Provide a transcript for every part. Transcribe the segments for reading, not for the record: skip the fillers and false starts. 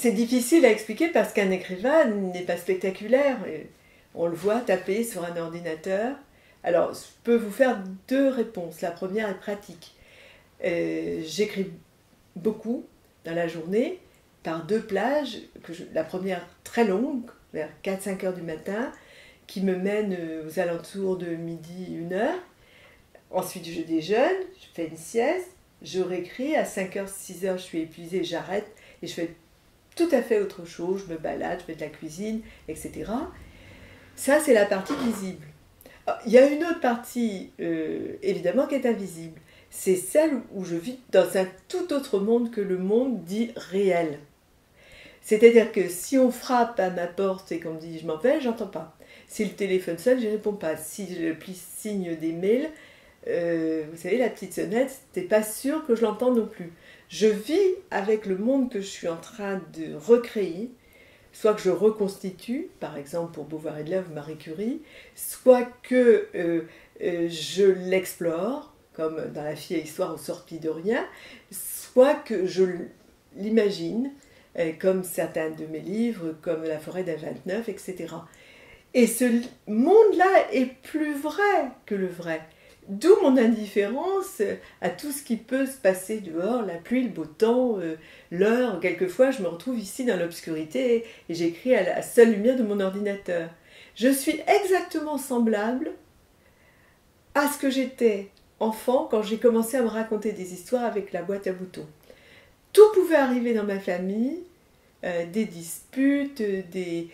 C'est difficile à expliquer parce qu'un écrivain n'est pas spectaculaire. On le voit taper sur un ordinateur. Alors, je peux vous faire deux réponses. La première est pratique. J'écris beaucoup dans la journée par deux plages. La première très longue, vers 4-5 heures du matin, qui me mène aux alentours de midi, 1 heure. Ensuite, je déjeune, je fais une sieste, je réécris. À 5 heures, 6 heures, je suis épuisée, j'arrête et je fais tout à fait autre chose. Je me balade, je fais de la cuisine, etc. Ça, c'est la partie visible. Il y a une autre partie, évidemment, qui est invisible. C'est celle où je vis dans un tout autre monde que le monde dit réel. C'est-à-dire que si on frappe à ma porte et qu'on me dit « je m'en vais », j'entends pas. Si le téléphone sonne, je réponds pas. Si je signe des mails, vous savez, la petite sonnette, c'est pas sûr que je l'entende non plus. Je vis avec le monde que je suis en train de recréer, soit que je reconstitue, par exemple pour Beauvoir et Deleuve, Marie Curie, soit que je l'explore, comme dans La fille à histoire au sorti de rien, soit que je l'imagine, comme certains de mes livres, comme La forêt d'un 29, etc. Et ce monde-là est plus vrai que le vrai. D'où mon indifférence à tout ce qui peut se passer dehors, la pluie, le beau temps, l'heure. Quelquefois, je me retrouve ici dans l'obscurité et j'écris à la seule lumière de mon ordinateur. Je suis exactement semblable à ce que j'étais enfant quand j'ai commencé à me raconter des histoires avec la boîte à boutons. Tout pouvait arriver dans ma famille, des disputes, des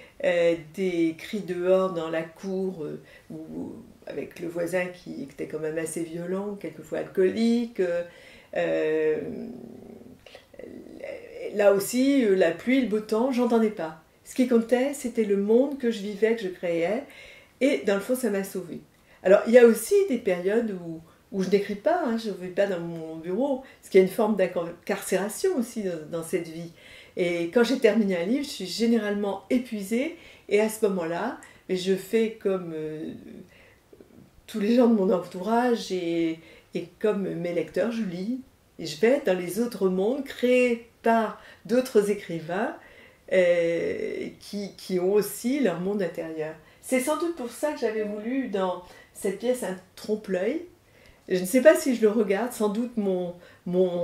cris dehors dans la cour, ou avec le voisin qui était quand même assez violent, quelquefois alcoolique. Là aussi, la pluie, le beau temps, j'entendais pas. Ce qui comptait, c'était le monde que je vivais, que je créais, et dans le fond, ça m'a sauvée. Alors, il y a aussi des périodes où je n'écris pas, hein, je ne vais pas dans mon bureau, parce qu'il y a une forme d'incarcération aussi dans cette vie. Et quand j'ai terminé un livre, je suis généralement épuisée, et à ce moment-là, je fais comme tous les gens de mon entourage et comme mes lecteurs, je lis, et je vais dans les autres mondes créés par d'autres écrivains qui ont aussi leur monde intérieur. C'est sans doute pour ça que j'avais voulu dans cette pièce un trompe-l'œil. Je ne sais pas si je le regarde, sans doute mon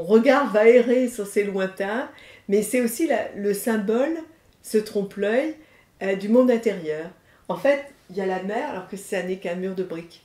regard va errer sur ces lointains, mais c'est aussi le symbole, ce trompe-l'œil, du monde intérieur. En fait, il y a la mer alors que ça n'est qu'un mur de briques.